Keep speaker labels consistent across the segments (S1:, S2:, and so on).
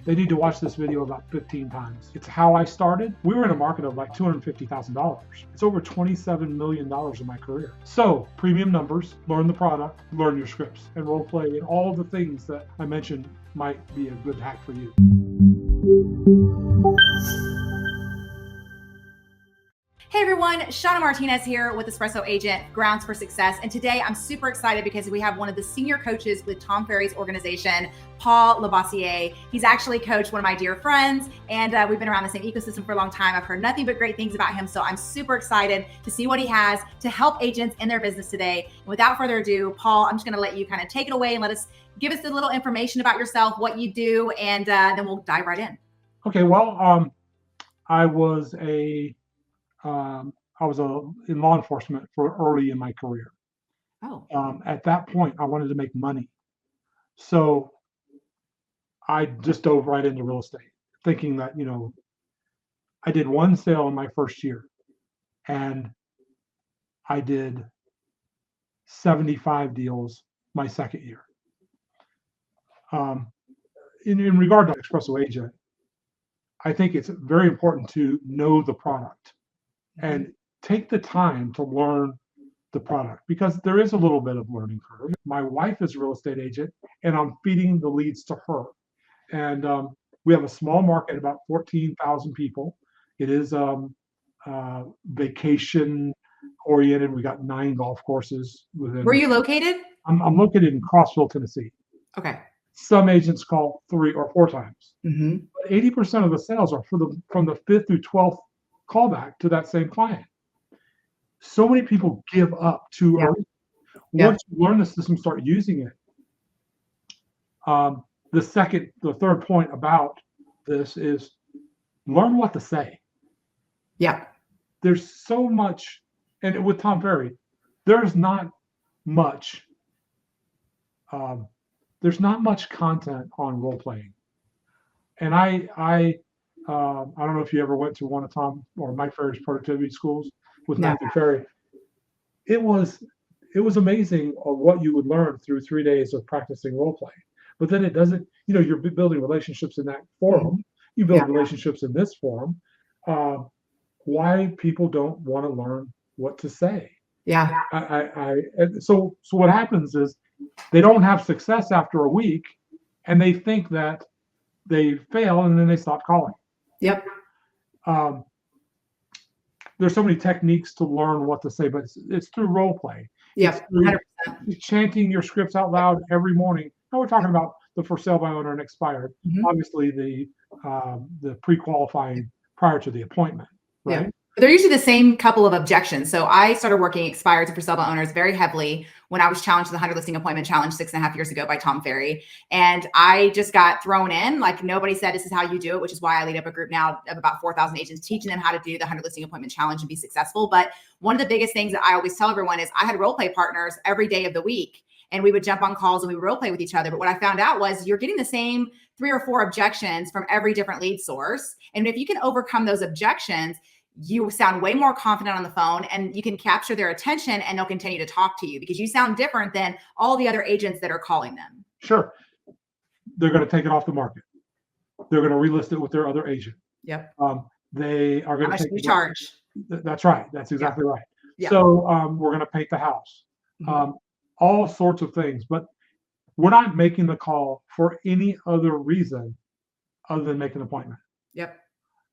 S1: they need to watch this video about 15 times. It's how I started. We were in a market of like $250,000. It's over $27 million in my career. So premium numbers, learn the product, learn your scripts, and role play, and all the things that I mentioned might be a good hack for you.
S2: Hey everyone, Shawna Martinez here with Espresso Agent, Grounds for Success. And today I'm super excited because we have one of the senior coaches with Tom Ferry's organization, Paul Loabossiere. He's actually coached one of my dear friends, and we've been around the same ecosystem for a long time. I've heard nothing but great things about him. So I'm super excited to see what he has to help agents in their business today. And without further ado, Paul, I'm just gonna let you kind of take it away and give us a little information about yourself, what you do, and then we'll dive right in.
S1: Okay, well, I was in law enforcement for early in my career.
S2: Oh.
S1: At that point, I wanted to make money. So I just dove right into real estate, thinking that, I did one sale in my first year, and I did 75 deals my second year. In regard to Espresso Agent, I think it's very important to know the product and take the time to learn the product, because there is a little bit of learning curve. My wife is a real estate agent, and I'm feeding the leads to her. And we have a small market, about 14,000 people. It is vacation oriented. We got 9 golf courses within.
S2: Where are you located?
S1: I'm located in Crossville, Tennessee.
S2: Okay.
S1: Some agents call 3 or 4 times.
S2: Mm-hmm.
S1: But 80% of the sales are from the 5th through 12th callback to that same client. So many people give up too early. Once you learn the system, start using it. The third point about this is learn what to say.
S2: Yeah.
S1: There's so much, and with Tom Ferry, there's not much content on role playing. And I don't know if you ever went to one of Tom or Mike Ferry's productivity schools with Matthew Ferry. It was amazing what you would learn through 3 days of practicing role play. But then it doesn't, you're building relationships in that forum. You build relationships in this forum. Why people don't want to learn what to say.
S2: Yeah.
S1: So what happens is they don't have success after a week, and they think that they fail, and then they stop calling.
S2: Yep.
S1: There's so many techniques to learn what to say, but it's through role play.
S2: Yeah, 100%.
S1: Chanting your scripts out loud every morning. Now we're talking about the for sale by owner and expired. Mm-hmm. Obviously, the pre-qualifying prior to the appointment, right?
S2: Yeah. They're usually the same couple of objections. So I started working expireds and for sale by owners very heavily when I was challenged to the 100 listing appointment challenge 6.5 years ago by Tom Ferry. And I just got thrown in, like nobody said this is how you do it, which is why I lead up a group now of about 4,000 agents, teaching them how to do the 100 listing appointment challenge and be successful. But one of the biggest things that I always tell everyone is I had role play partners every day of the week, and we would jump on calls and we would role play with each other. But what I found out was you're getting the same 3 or 4 objections from every different lead source. And if you can overcome those objections, you sound way more confident on the phone, and you can capture their attention, and they'll continue to talk to you because you sound different than all the other agents that are calling them.
S1: Sure. They're going to take it off the market. They're going to relist it with their other agent.
S2: Yep.
S1: They are going to take
S2: you charge.
S1: That's right. That's exactly right.
S2: Yep.
S1: So we're going to paint the house. Mm-hmm. All sorts of things, but we're not making the call for any other reason other than making an appointment.
S2: Yep.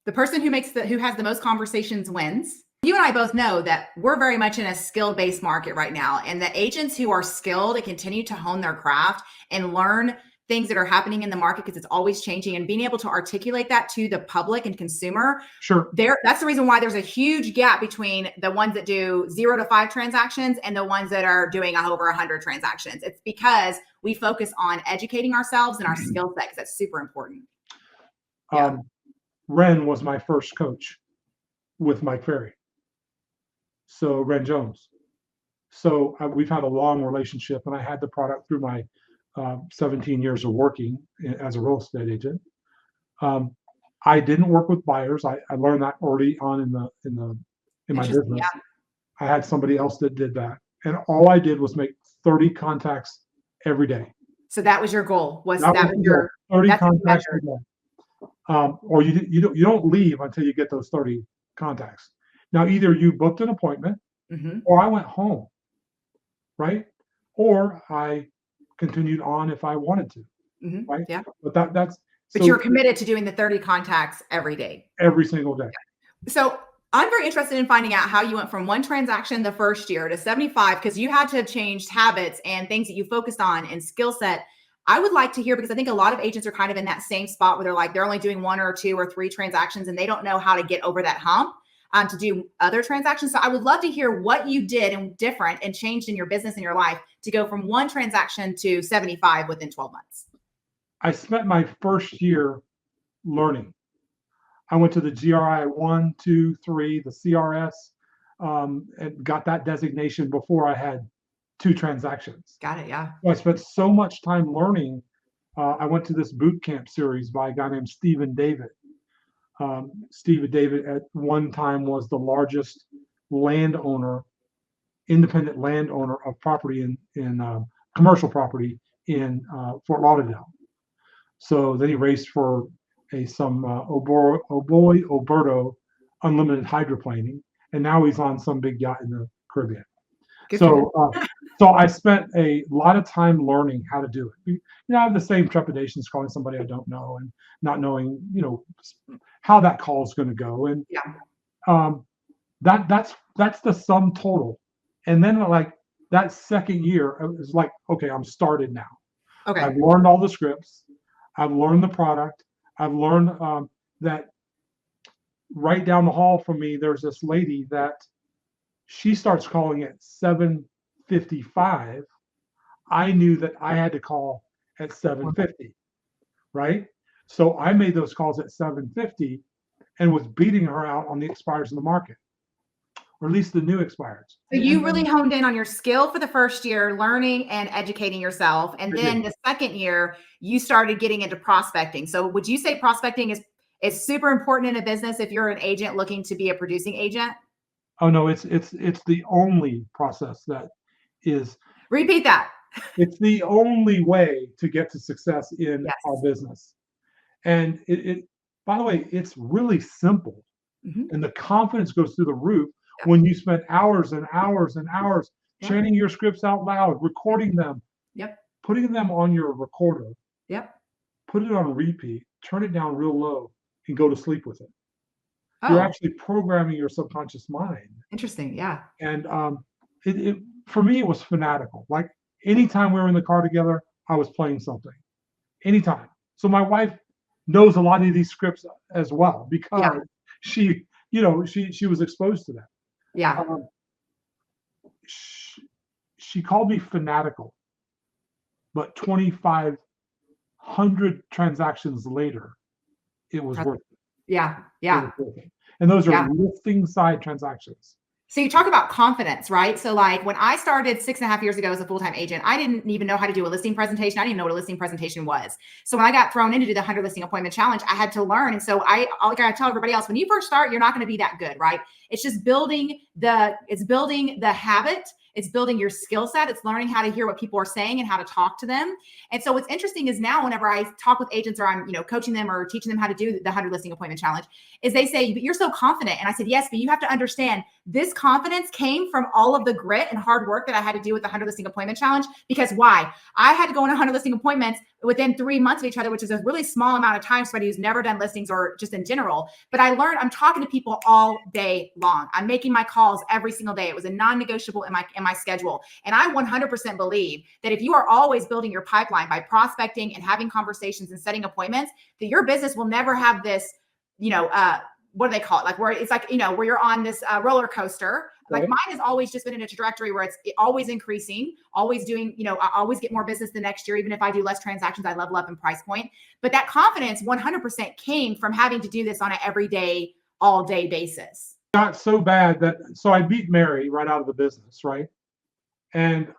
S2: The person who has the most conversations wins. You and I both know that we're very much in a skill-based market right now. And the agents who are skilled and continue to hone their craft and learn things that are happening in the market, because it's always changing, and being able to articulate that to the public and consumer.
S1: Sure.
S2: That's the reason why there's a huge gap between the ones that do 0 to 5 transactions and the ones that are doing over 100 transactions. It's because we focus on educating ourselves and our skill set, because that's super important. Yeah.
S1: Ren was my first coach with Mike Ferry. So Ren Jones. So we've had a long relationship, and I had the product through my 17 years of working as a real estate agent. I didn't work with buyers. I learned that early on in my business. Yeah. I had somebody else that did that, and all I did was make 30 contacts every day.
S2: So that was your goal. Was that your
S1: 30 contacts every day? or you don't leave until you get those 30 contacts. Now, either you booked an appointment, or I went home, right? Or I continued on if I wanted to, right?
S2: Yeah.
S1: But that's
S2: But
S1: so
S2: you're committed to doing the 30 contacts every day.
S1: every single day.
S2: So I'm very interested in finding out how you went from one transaction the first year to 75, because you had to have changed habits and things that you focused on and skill set. I would like to hear, because I think a lot of agents are kind of in that same spot where they're like, they're only doing 1 or 2 or 3 transactions and they don't know how to get over that hump to do other transactions. So I would love to hear what you did and different and changed in your business and your life to go from 1 transaction to 75 within 12 months.
S1: I spent my first year learning. I went to the GRI 1, 2, 3, the CRS, and got that designation before I had 2 transactions.
S2: Got it. Yeah.
S1: So I spent so much time learning. I went to this boot camp series by a guy named Stephen David. Stephen David at one time was the largest independent landowner of property in commercial property in Fort Lauderdale. So then he raced for some Oberto unlimited hydroplaning, and now he's on some big yacht in the Caribbean.
S2: Good
S1: So I spent a lot of time learning how to do it. I have the same trepidations calling somebody I don't know and not knowing, how that call is going to go. And that's the sum total. And then like that second year, it was like, okay, I'm started now.
S2: Okay.
S1: I've learned all the scripts. I've learned the product. I've learned that right down the hall from me, there's this lady that she starts calling at 7:55. I knew that I had to call at 7:50, right? So I made those calls at 7:50 and was beating her out on the expires in the market, or at least the new expires.
S2: So you really honed in on your skill for the first year, learning and educating yourself. And then the second year, you started getting into prospecting. So would you say prospecting is super important in a business if you're an agent looking to be a producing agent?
S1: Oh no, it's the only process that is.
S2: Repeat that.
S1: It's the only way to get to success in our business. And it by the way, it's really simple. And the confidence goes through the roof when you spend hours and hours and hours chanting your scripts out loud, recording them, putting them on your recorder, put it on repeat, turn it down real low, and go to sleep with it. You're actually programming your subconscious mind.
S2: Interesting. Yeah.
S1: And it for me, it was fanatical. Like anytime we were in the car together, I was playing something. Anytime. So my wife knows a lot of these scripts as well because she was exposed to them.
S2: Yeah.
S1: She called me fanatical, but 2,500 transactions later, it was worth it.
S2: Yeah. Yeah.
S1: And those are listing side transactions.
S2: So you talk about confidence, right? So like when I started 6.5 years ago as a full-time agent, I didn't even know how to do a listing presentation. I didn't even know what a listing presentation was. So when I got thrown in to do the 100 listing appointment challenge, I had to learn. And so I tell everybody else, when you first start, you're not going to be that good, right? It's just building the habit. It's building your skill set. It's learning how to hear what people are saying and how to talk to them. And so what's interesting is now whenever I talk with agents or I'm, coaching them or teaching them how to do the 100 listing appointment challenge, is they say, but you're so confident. And I said, yes, but you have to understand this confidence came from all of the grit and hard work that I had to do with the 100 listing appointment challenge. Because why? I had to go on 100 listing appointments within 3 months of each other, which is a really small amount of time for somebody who's never done listings or just in general. But I learned I'm talking to people all day long. I'm making my calls every single day. It was a non-negotiable in my schedule. And I 100% believe that if you are always building your pipeline by prospecting and having conversations and setting appointments, that your business will never have this, what do they call it? Like where it's like, where you're on this roller coaster. Like mine has always just been in a trajectory where it's always increasing, always doing, I always get more business the next year. Even if I do less transactions, I level up in price point. But that confidence 100% came from having to do this on an everyday, all day basis.
S1: Got so bad so I beat Mary right out of the business, right? And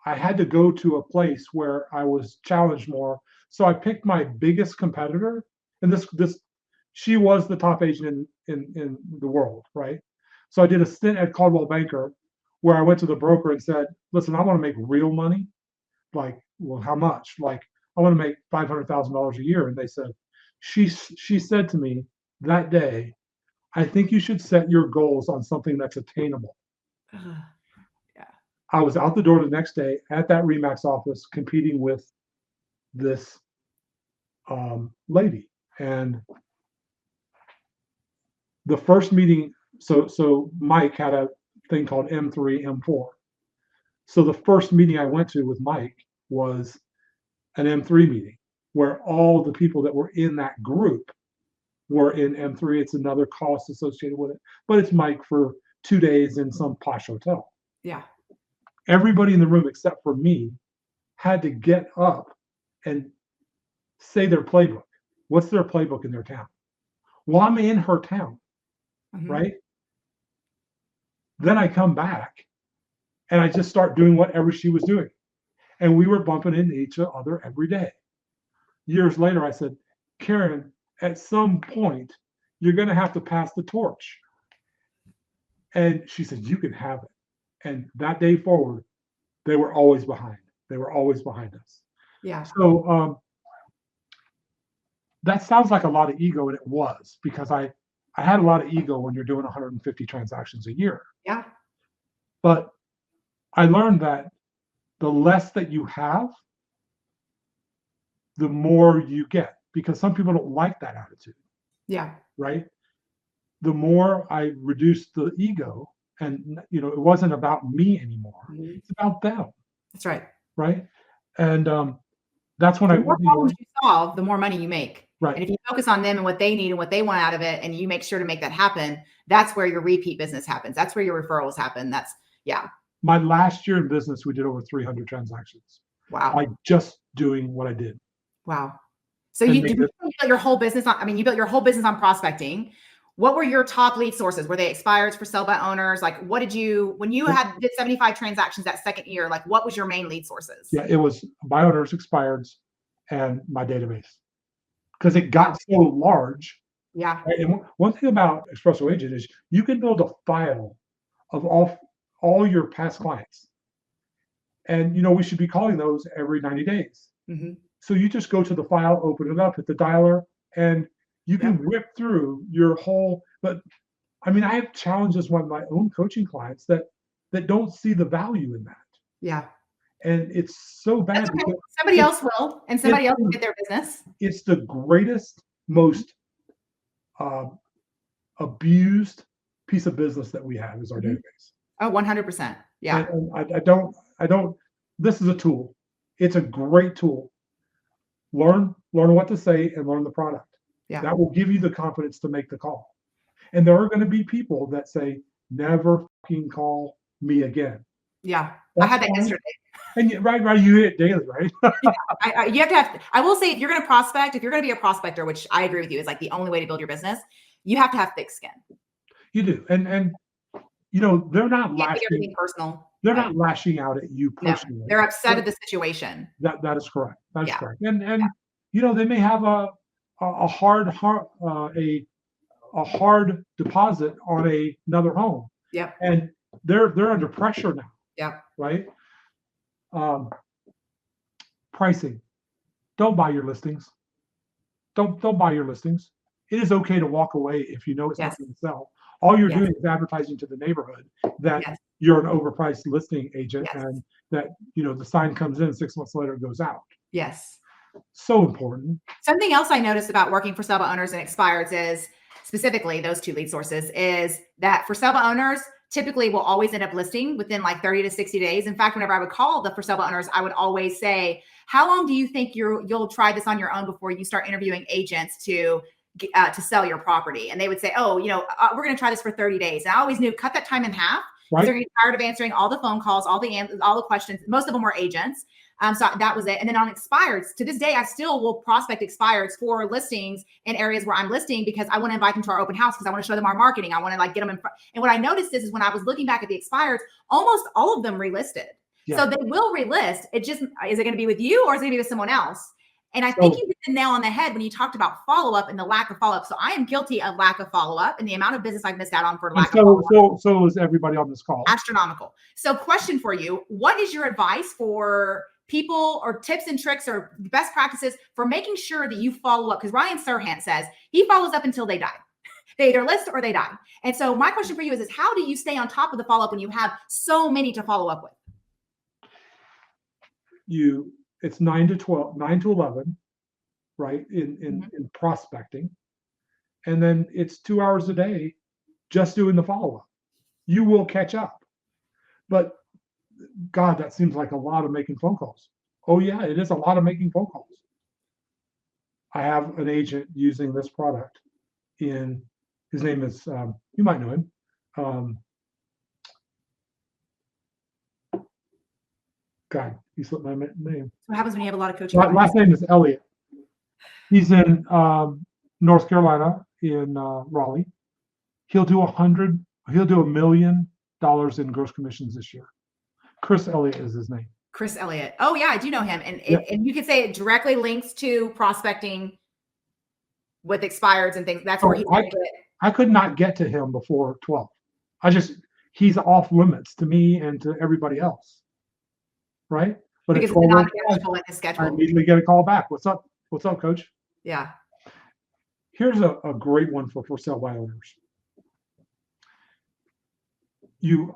S1: I had to go to a place where I was challenged more. So I picked my biggest competitor, and she was the top agent in the world, right? So I did a stint at Coldwell Banker where I went to the broker and said, listen, I want to make real money. Like, well, how much? Like, I want to make $500,000 a year. And they said, She said to me that day, I think you should set your goals on something that's attainable.
S2: Yeah.
S1: I was out the door the next day at that Remax office competing with this lady. And the first meeting, so Mike had a thing called M3, M4. So the first meeting I went to with Mike was an M3 meeting where all the people that were in that group were in M3. It's another cost associated with it, but it's Mike for 2 days in some posh hotel.
S2: Yeah.
S1: Everybody in the room except for me had to get up and say their playbook. What's their playbook in their town? Well, I'm in her town, right? Then I come back and I just start doing whatever she was doing. And we were bumping into each other every day. Years later, I said, Karen, at some point, you're going to have to pass the torch. And she said, you can have it. And that day forward, they were always behind. They were always behind us.
S2: Yeah.
S1: So that sounds like a lot of ego, and it was, because I had a lot of ego when you're doing 150 transactions a year.
S2: Yeah.
S1: But I learned that the less that you have, the more you get, because some people don't like that attitude.
S2: Yeah.
S1: Right. The more I reduced the ego, and it wasn't about me anymore. It's about them.
S2: That's right.
S1: Right. And that's when
S2: the more problems you solve, the more money you make.
S1: Right.
S2: And if you focus on them and what they need and what they want out of it, and you make sure to make that happen, that's where your repeat business happens. That's where your referrals happen.
S1: My last year in business, we did over 300 transactions.
S2: Wow.
S1: Like just doing what I did.
S2: Wow. So you built your whole business on, you built your whole business on prospecting. What were your top lead sources? Were they expireds for sell by owners? Like, what did you, when you did 75 transactions that second year, like what was your main lead sources?
S1: Yeah, it was by owners, expireds, and my database. Because it got so large.
S2: Yeah.
S1: Right? And one thing about Espresso Agent is you can build a file of all your past clients. And, we should be calling those every 90 days. Mm-hmm. So you just go to the file, open it up, hit the dialer, and you can whip through your whole, but I mean, I have challenges with my own coaching clients that don't see the value in that.
S2: Yeah.
S1: And it's so bad.
S2: Okay. Somebody else will, and somebody else will get their business.
S1: It's the greatest, most abused piece of business that we have is our database.
S2: Oh, 100%. Yeah.
S1: And I don't, this is a tool. It's a great tool. Learn what to say and learn the product. Yeah. That will give you the confidence to make the call. And there are going to be people that say, never fucking call me again.
S2: Yeah. I had that yesterday.
S1: And right, you hear it daily, right?
S2: You have to I will say, if you're going to prospect, if you're going to be a prospector, which I agree with you is like the only way to build your business, you have to have thick skin.
S1: You do. And they're not lashing
S2: personal.
S1: They're not lashing out at you personally.
S2: No, they're upset at the situation.
S1: That is correct. That is correct. And they may have a hard deposit on another home.
S2: Yep.
S1: And they're under pressure now.
S2: Yep.
S1: Right. Pricing. Don't buy your listings. Don't buy your listings. It is okay to walk away if you know it's not going to sell. All you're doing is advertising to the neighborhood that you're an overpriced listing agent and that, the sign comes in 6 months later, it goes out.
S2: Yes.
S1: So important.
S2: Something else I noticed about working for sell by owners and expireds is, specifically those two lead sources, is that for sell by owners, typically will always end up listing within like 30 to 60 days. In fact, whenever I would call the for sale by owners, I would always say, how long do you think you'll try this on your own before you start interviewing agents to sell your property? And they would say, oh, we're going to try this for 30 days. And I always knew, cut that time in half. Right. They're getting tired of answering all the phone calls, all the questions. Most of them were agents. So that was it. And then on expireds, to this day, I still will prospect expireds for listings in areas where I'm listing because I want to invite them to our open house because I want to show them our marketing. I want to get them in front. And what I noticed is when I was looking back at the expireds, almost all of them relisted. Yeah. So they will relist. It just, is it going to be with you or is it going to be with someone else? And I think you hit the nail on the head when you talked about follow-up and the lack of follow-up. So I am guilty of lack of follow-up and the amount of business I've missed out on for lack of follow-up.
S1: So is everybody on this call.
S2: Astronomical. So question for you, what is your advice for people or tips and tricks or best practices for making sure that you follow up? Because Ryan Serhant says he follows up until they die. They either list or they die. And so my question for you is how do you stay on top of the follow-up when you have so many to follow up with?
S1: It's 9 to 11, right? In prospecting. And then it's 2 hours a day just doing the follow-up. You will catch up. But God, that seems like a lot of making phone calls. Oh yeah, it is a lot of making phone calls. I have an agent using this product his name is, you might know him. God, he slipped my name.
S2: What happens when you have a lot of coaching?
S1: Last name is Elliott. He's in North Carolina in Raleigh. He'll do $1 million in gross commissions this year. Chris Elliott is his name.
S2: Chris Elliott. Oh yeah, I do know him. And you could say it directly links to prospecting with expireds and things. That's where
S1: I could not get to him before 12. He's off limits to me and to everybody else. Right? But
S2: because it's not available in the schedule.
S1: I immediately get a call back. What's up? What's up, coach?
S2: Yeah.
S1: Here's a great one for sale by owners. You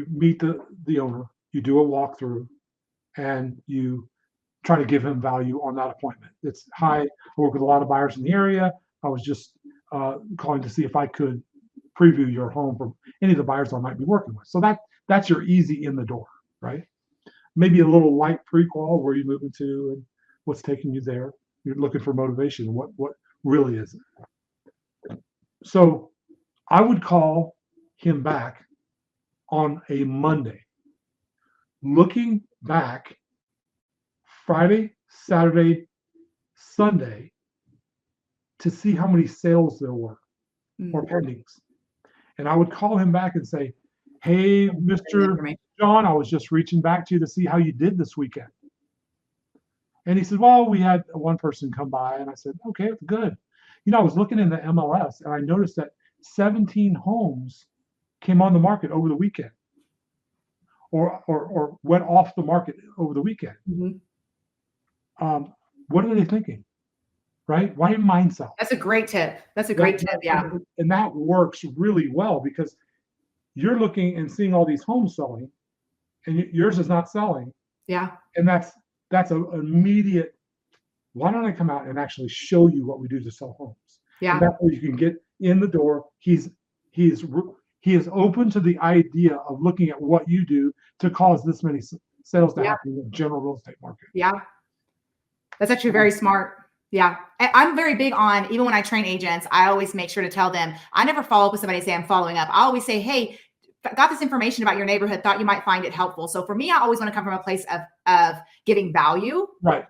S1: meet the owner, you do a walkthrough, and you try to give him value on that appointment. It's hi, I work with a lot of buyers in the area. I was just calling to see if I could preview your home for any of the buyers I might be working with. So that's your easy in the door, right? Maybe a little light pre-qual, where are you moving to and what's taking you there. You're looking for motivation. What really is it? So I would call him back on a Monday, looking back Friday, Saturday, Sunday to see how many sales there were or pendings. And I would call him back and say, hey, Mr. John, I was just reaching back to you to see how you did this weekend. And he said, well, we had one person come by. And I said, okay, good. I was looking in the MLS and I noticed that 17 homes came on the market over the weekend or went off the market over the weekend. What are they thinking? Right? Why didn't mine sell?
S2: That's a great tip. Yeah.
S1: And that works really well because you're looking and seeing all these homes selling and yours is not selling.
S2: Yeah. And
S1: that's an immediate, why don't I come out and actually show you what we do to sell homes?
S2: Yeah.
S1: And that's where you can get in the door. He is open to the idea of looking at what you do to cause this many sales to happen in the general real estate market.
S2: Yeah. That's actually very smart. Yeah. I'm very big on, even when I train agents, I always make sure to tell them, I never follow up with somebody and say I'm following up. I always say, hey, got this information about your neighborhood, thought you might find it helpful. So for me, I always want to come from a place of giving value.
S1: Right.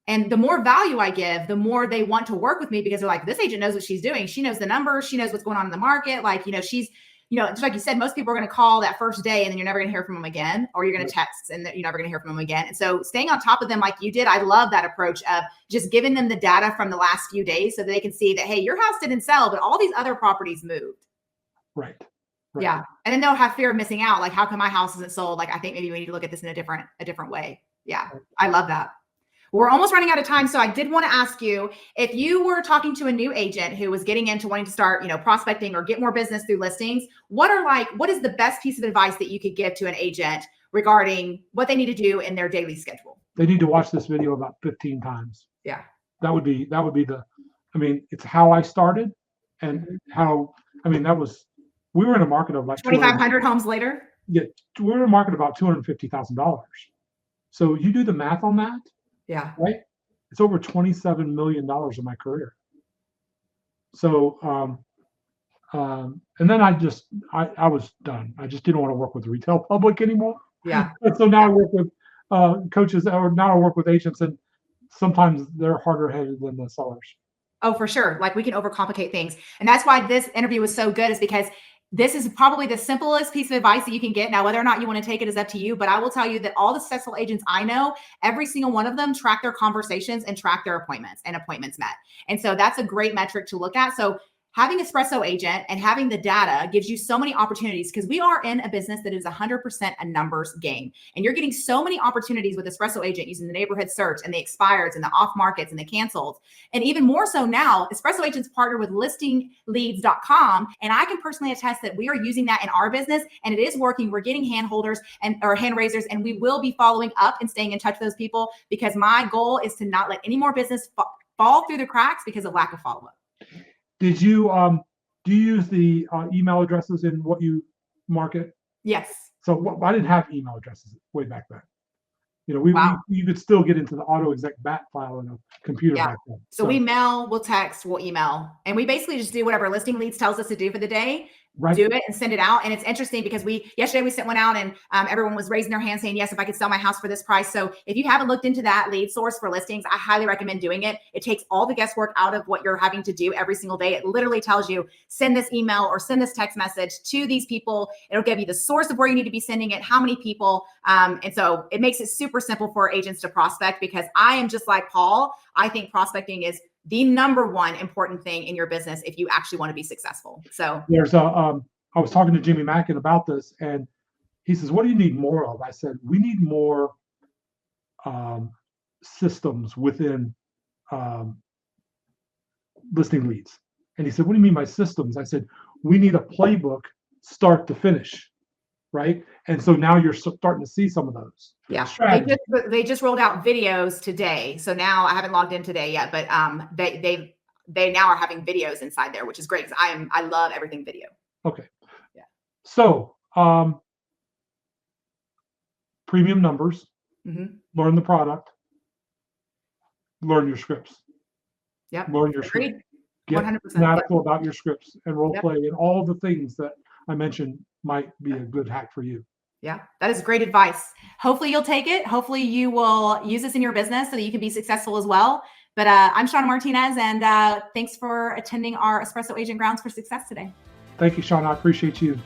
S2: And the more value I give, the more they want to work with me because they're like, this agent knows what she's doing. She knows the numbers. She knows what's going on in the market. Like, she's, just like you said, most people are going to call that first day and then you're never going to hear from them again, or you're going to text and you're never going to hear from them again. And so staying on top of them like you did, I love that approach of just giving them the data from the last few days so that they can see that, hey, your house didn't sell, but all these other properties moved.
S1: Right.
S2: Yeah. And then they'll have fear of missing out. Like, how come my house isn't sold? Like, I think maybe we need to look at this in a different way. Yeah. I love that. We're almost running out of time. So I did want to ask you, if you were talking to a new agent who was getting into wanting to start, prospecting or get more business through listings, what is the best piece of advice that you could give to an agent regarding what they need to do in their daily schedule?
S1: They need to watch this video about 15 times.
S2: Yeah.
S1: That would be it's how I started and we were in a market of like
S2: 2,500 homes later.
S1: Yeah. We were in a market about $250,000. So you do the math on that.
S2: Yeah.
S1: Right. It's over $27 million in my career. So, and then I was done. I just didn't want to work with the retail public anymore.
S2: Yeah.
S1: And so now I work with coaches, or now I work with agents, and sometimes they're harder headed than the sellers.
S2: Oh, for sure. Like, we can overcomplicate things. And that's why this interview was so good, is because this is probably the simplest piece of advice that you can get. Now, whether or not you want to take it is up to you, but I will tell you that all the successful agents I know, every single one of them track their conversations and track their appointments and appointments met. And so that's a great metric to look at. So having Espresso Agent and having the data gives you so many opportunities, because we are in a business that is 100% a numbers game. And you're getting so many opportunities with Espresso Agent using the neighborhood search and the expireds and the off markets and the canceled. And even more so now, Espresso Agent's partnered with listingleads.com. And I can personally attest that we are using that in our business, and it is working. We're getting hand holders or hand raisers, and we will be following up and staying in touch with those people, because my goal is to not let any more business fall through the cracks because of lack of follow-up.
S1: Did you do you use the email addresses in what you market?
S2: Yes.
S1: So I didn't have email addresses way back then. You know, you could still get into the auto exec bat file in a computer back then.
S2: So we mail, we'll text, we'll email, and we basically just do whatever Listing Leads tells us to do for the day. Right. Do it and send it out. And it's interesting because yesterday we sent one out, and everyone was raising their hand saying, yes, if I could sell my house for this price. So if you haven't looked into that lead source for listings, I highly recommend doing it. It takes all the guesswork out of what you're having to do every single day. It literally tells you, send this email or send this text message to these people. It'll give you the source of where you need to be sending it, how many people. And so it makes it super simple for agents to prospect, because I am just like Paul. I think prospecting is the number one important thing in your business if you actually want to be successful. So
S1: there's I was talking to Jimmy Mackin about this, and he says, what do you need more of? I said, we need more systems within Listing Leads. And he said, what do you mean by systems? I said, we need a playbook start to finish. Right. And so now you're starting to see some of those.
S2: Yeah. They just rolled out videos today. So now I haven't logged in today yet, but they now are having videos inside there, which is great, because I love everything video.
S1: Okay. Yeah. So premium numbers, learn the product, learn your scripts.
S2: Yep.
S1: Learn your scripts. Get
S2: 100%.
S1: fanatical about your scripts and role play and all the things that I mentioned might be a good hack for you.
S2: Yeah, that is great advice. Hopefully you'll take it. Hopefully you will use this in your business so that you can be successful as well. But I'm Shawna Martinez, and thanks for attending our Espresso Agent Grounds for Success today.
S1: Thank you, Shawna. I appreciate you.